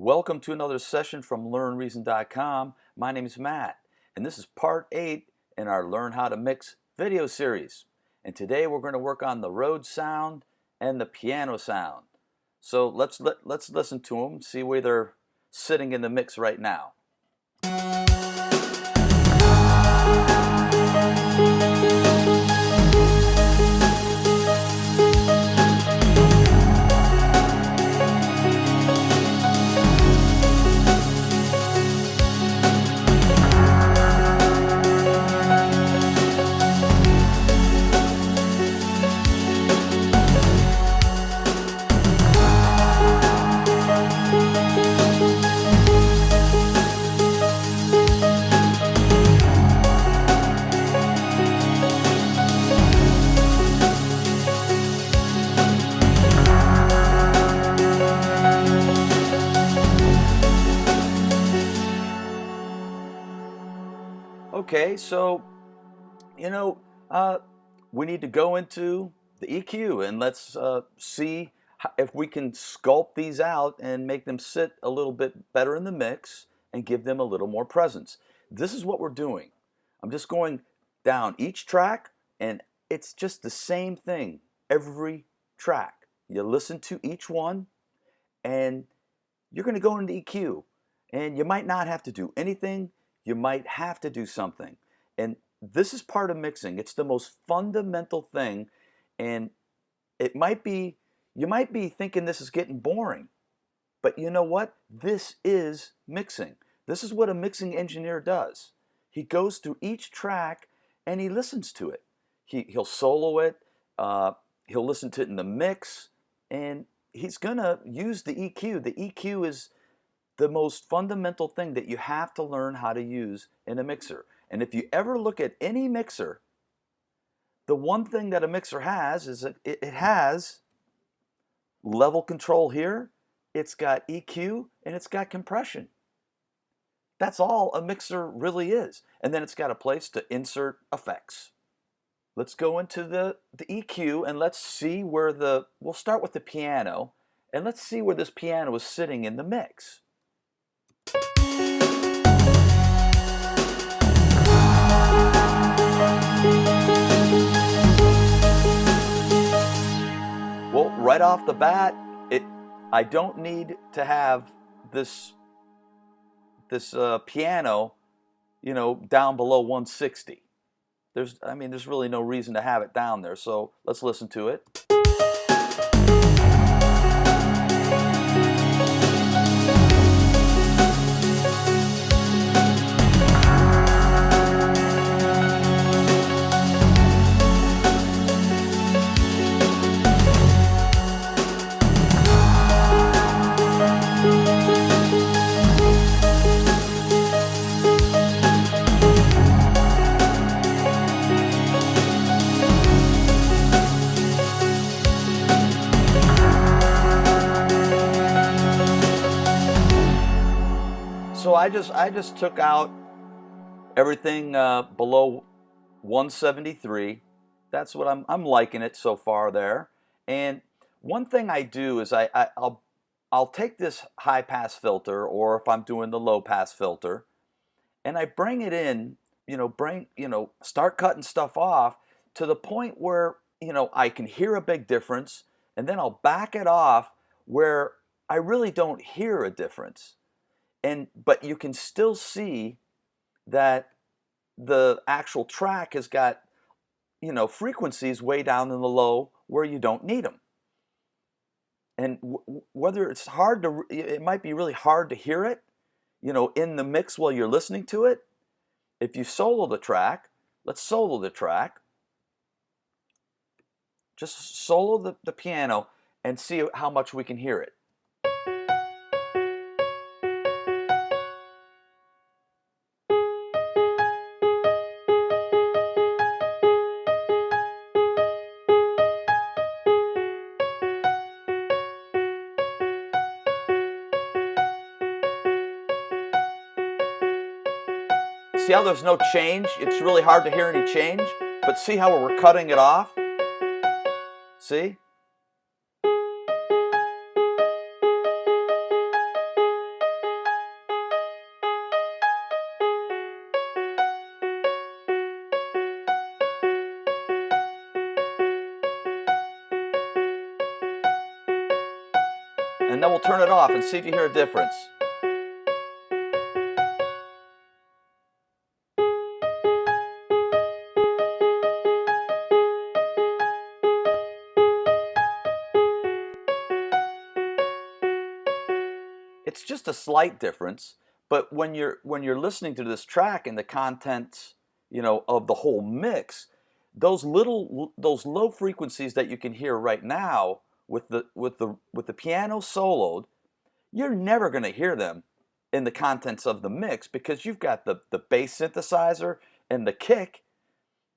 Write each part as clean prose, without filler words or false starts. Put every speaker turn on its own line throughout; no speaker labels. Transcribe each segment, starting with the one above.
Welcome to another session from LearnReason.com. My name is Matt, and this is part 8 in our Learn How to Mix video series. And today we're going to work on the Rhodes sound and the piano sound. So let's listen to them, see where they're sitting in the mix right now. Okay, so, we need to go into the EQ and let's see if we can sculpt these out and make them sit a little bit better in the mix and give them a little more presence. This is what we're doing. I'm just going down each track, and it's just the same thing every track. You listen to each one, and you're going to go into EQ, and you might not have to do anything. You might have to do something. And this is part of mixing. It's the most fundamental thing. And you might be thinking this is getting boring. But you know what? This is mixing. This is what a mixing engineer does. He goes through each track and he listens to it. He'll solo it. He'll listen to it in the mix. And he's going to use the EQ. The EQ is the most fundamental thing that you have to learn how to use in a mixer. And if you ever look at any mixer, the one thing that a mixer has is that it has level control here, it's got EQ, and it's got compression. That's all a mixer really is. And then it's got a place to insert effects. Let's go into the EQ and let's see where we'll start with the piano, and let's see where this piano is sitting in the mix. Well, right off the bat, I don't need to have this piano, down below 160. There's really no reason to have it down there. So let's listen to it. So I just took out everything below 173. That's what I'm liking it so far there. And one thing I do is I'll take this high pass filter, or if I'm doing the low pass filter, and I bring it in, start cutting stuff off to the point where I can hear a big difference, and then I'll back it off where I really don't hear a difference. But you can still see that the actual track has got, frequencies way down in the low where you don't need them. And whether it's it might be really hard to hear it, in the mix while you're listening to it. If you solo the track, let's solo the track. Just solo the piano and see how much we can hear it. See how there's no change? It's really hard to hear any change, but see how we're cutting it off? See? And then we'll turn it off and see if you hear a difference. It's just a slight difference, but when you're listening to this track and the contents, of the whole mix, those low frequencies that you can hear right now with the piano soloed, you're never going to hear them in the contents of the mix, because you've got the bass synthesizer and the kick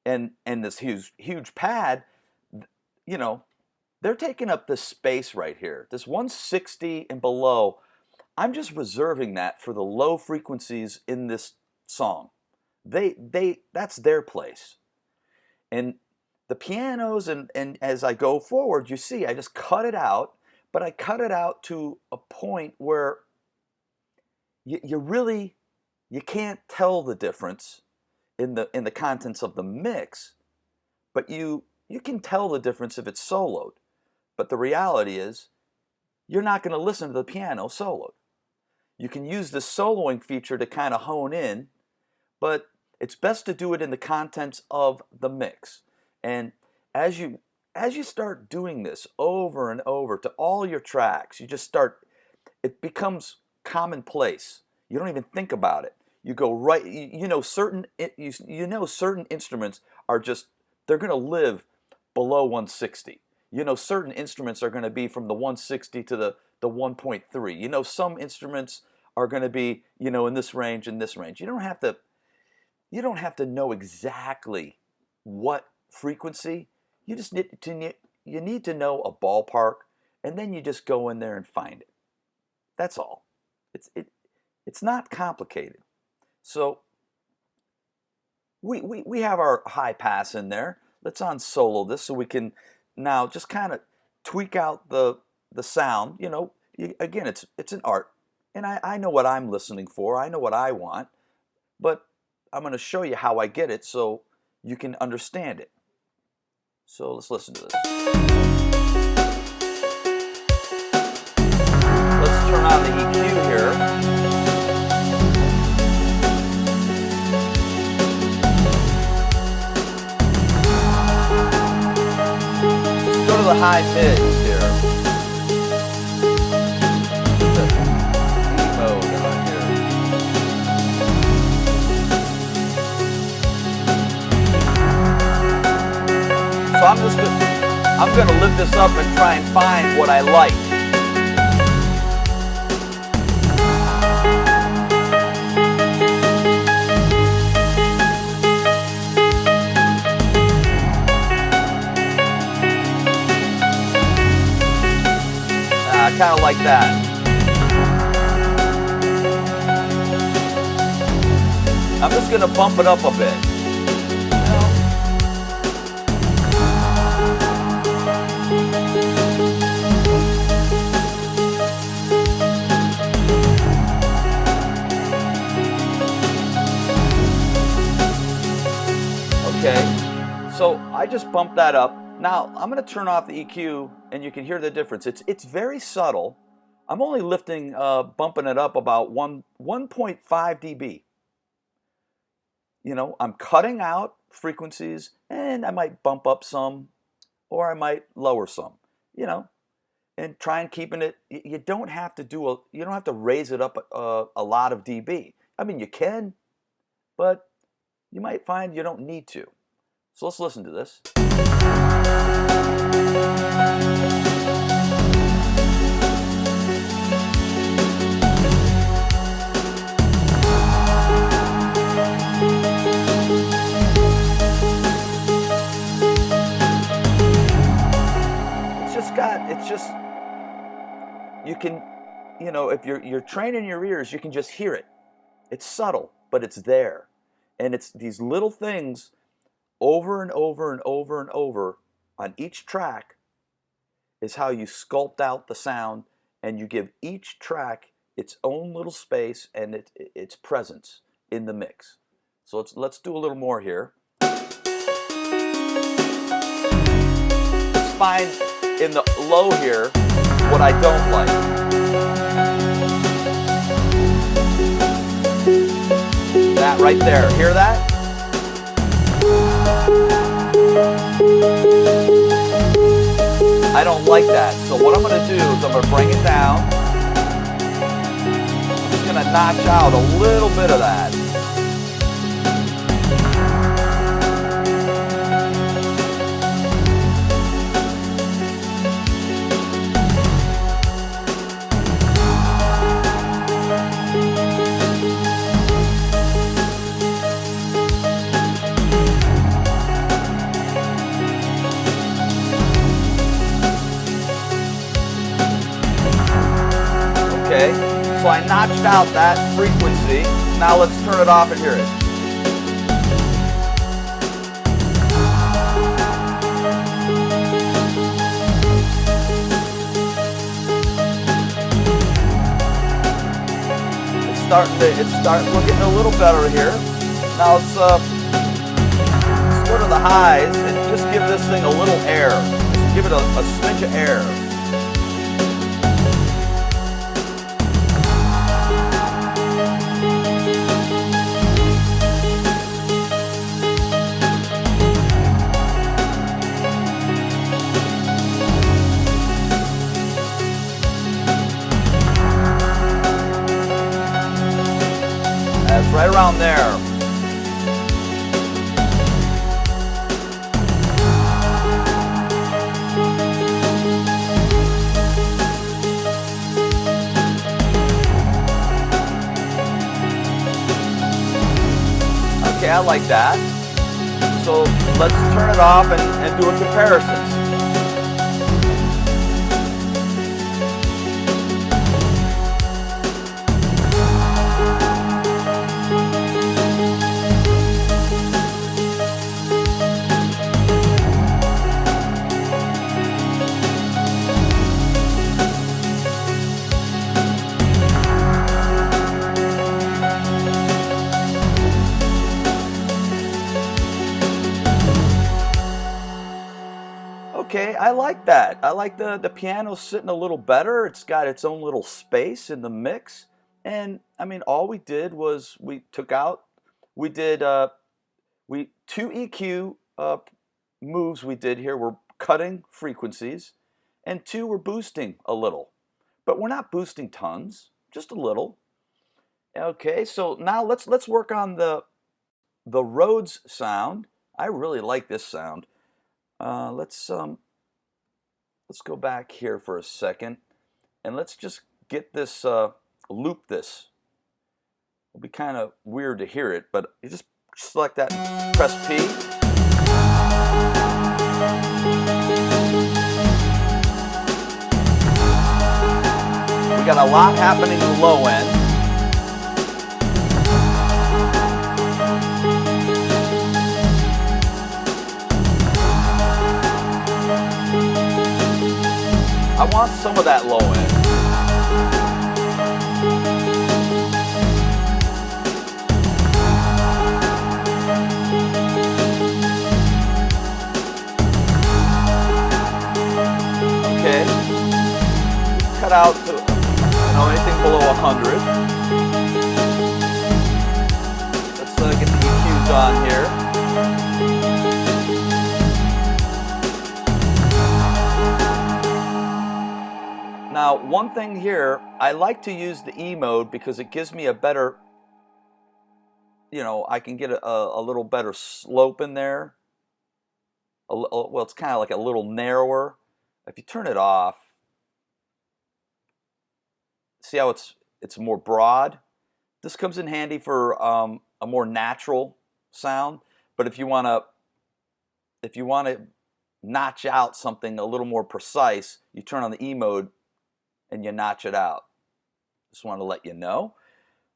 and this huge pad. They're taking up this space right here, this 160 and below. I'm just reserving that for the low frequencies in this song. That's their place. And the pianos, and as I go forward, you see I just cut it out, but I cut it out to a point where you can't tell the difference in the contents of the mix, but you can tell the difference if it's soloed. But the reality is, you're not going to listen to the piano soloed. You can use the soloing feature to kind of hone in, but it's best to do it in the contents of the mix. And as you start doing this over and over to all your tracks, it becomes commonplace. You don't even think about it. You go right, certain instruments are they're going to live below 160. Certain instruments are going to be from the 160 to the 1.3. Some instruments are going to be, in this range and this range. You don't have to know exactly what frequency. You just need to know a ballpark, and then you just go in there and find it. That's all. It's not complicated. So we have our high pass in there. Let's unsolo this so we can now just kind of tweak out the sound. Again, it's an art, and I know what I'm listening for. I know what I want, but I'm going to show you how I get it so you can understand it. So let's listen to this. Let's turn on the EQ here. Let's go to the high mids here. So I'm going to lift this up and try and find what I like. I kind of like that. I'm just going to bump it up a bit. Okay, so I just bumped that up. Now I'm going to turn off the EQ, and you can hear the difference. It's very subtle. I'm only bumping it up about 1.5 dB. I'm cutting out frequencies, and I might bump up some, or I might lower some. And try and keeping it. You don't have to raise it up a lot of dB. I mean, you can, but you might find you don't need to. So let's listen to this. You can, if you're training your ears, you can just hear it. It's subtle, but it's there. And it's these little things over and over and over and over on each track is how you sculpt out the sound, and you give each track its own little space and its presence in the mix. So let's do a little more here. Let's find in the low here what I don't like. That right there, hear that? I don't like that. So what I'm going to do is I'm going to bring it down. I'm just going to notch out a little bit of that. Okay, so I notched out that frequency. Now let's turn it off and hear it. It's starting looking a little better here. Now let's go to the highs and just give this thing a little air. Just give it a smidge of air. That's right around there. Okay, I like that. So let's turn it off and do a comparison. Okay, I like that. I like the piano sitting a little better. It's got its own little space in the mix. And I mean, all we did was we did two EQ moves we did here. We're cutting frequencies, and two we're boosting a little. But we're not boosting tons, just a little. Okay, so now let's work on the Rhodes sound. I really like this sound. Let's go back here for a second, and let's just get this loop this. It'll be kind of weird to hear it, but you just select that and press P. We got a lot happening in the low end. I want some of that low end. Okay. Cut out to anything below 100. Let's get the EQs on here. Now, one thing here, I like to use the E mode because it gives me a better, I can get a little better slope in there. Well, it's kind of like a little narrower. If you turn it off, see how it's more broad? This comes in handy for a more natural sound. But if you want to notch out something a little more precise, you turn on the E mode and you notch it out. Just want to let you know.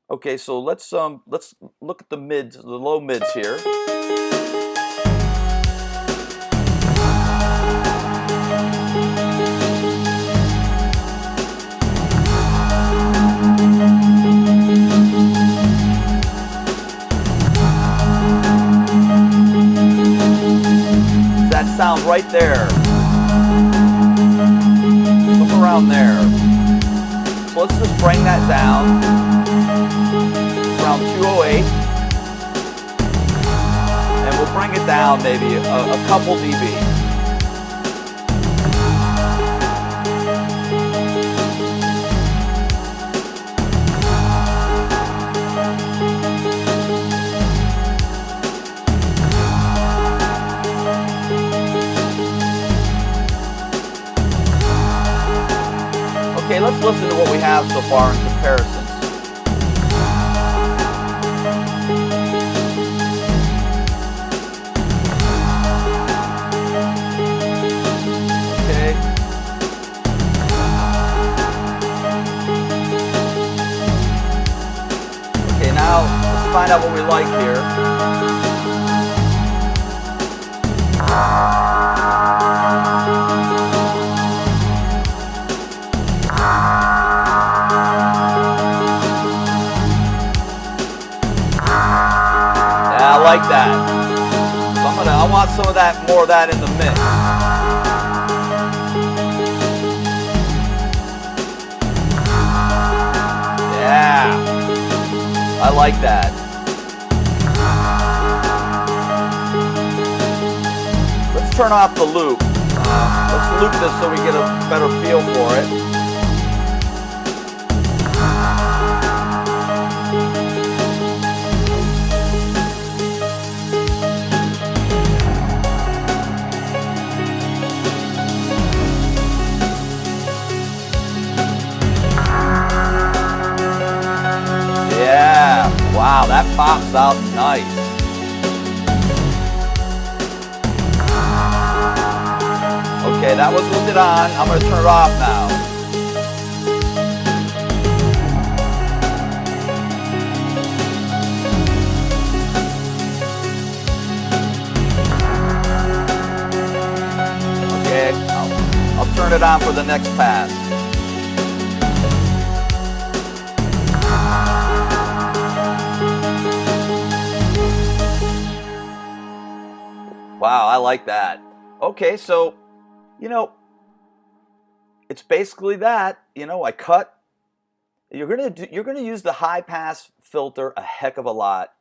Okay, so let's look at the mids, the low mids here. That sound right there. around there. So let's just bring that down, around 208. And we'll bring it down maybe a couple dB. Okay, let's listen to what we have so far in comparisons. Okay. Okay, now let's find out what we like here. I like that. So I want some of that, more of that in the mix. Yeah, I like that. Let's turn off the loop. Let's loop this so we get a better feel for it. Yeah, wow, that pops out nice. Okay, that was with it on. I'm going to turn it off now. Okay, I'll turn it on for the next pass. Wow, I like that. Okay, so, it's basically that. I cut. You're gonna use the high pass filter a heck of a lot.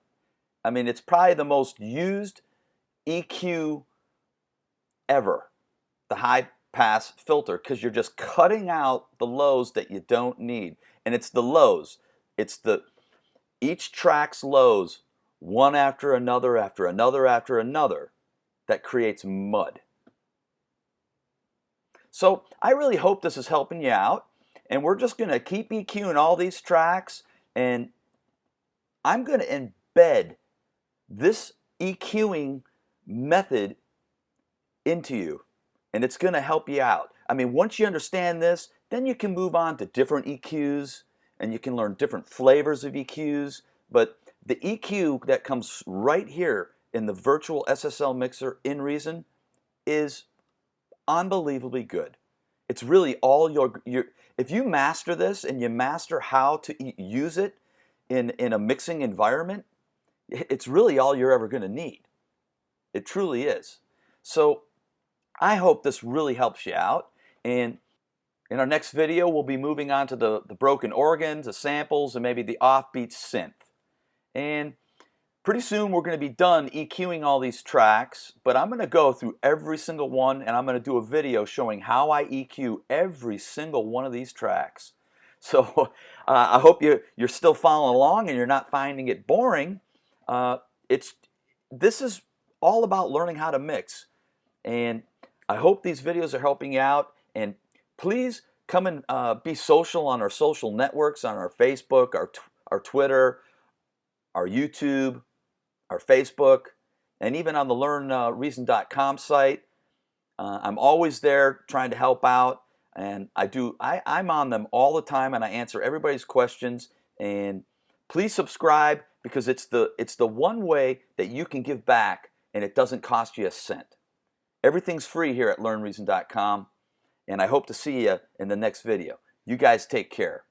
I mean, it's probably the most used EQ ever, the high pass filter, because you're just cutting out the lows that you don't need. And it's the lows. It's each track's lows, one after another, after another, after another, that creates mud. So I really hope this is helping you out, and we're just going to keep EQing all these tracks, and I'm going to embed this EQing method into you, and it's going to help you out. I mean, once you understand this, then you can move on to different EQs, and you can learn different flavors of EQs, but the EQ that comes right here in the virtual SSL mixer in Reason is unbelievably good. It's really all if you master this and you master how to use it in a mixing environment, it's really all you're ever going to need. It truly is. So I hope this really helps you out, and in our next video we'll be moving on to the broken organs, the samples, and maybe the offbeat synth. And pretty soon we're going to be done EQing all these tracks, but I'm going to go through every single one, and I'm going to do a video showing how I EQ every single one of these tracks. So I hope you're still following along and you're not finding it boring. This is all about learning how to mix, and I hope these videos are helping you out. And please come and be social on our social networks, on our Facebook, our Twitter, our YouTube, our Facebook, and even on the LearnReason.com site. I'm always there trying to help out, and I'm on them all the time, and I answer everybody's questions. And please subscribe, because it's the one way that you can give back and it doesn't cost you a cent. Everything's free here at LearnReason.com, and I hope to see you in the next video. You guys take care.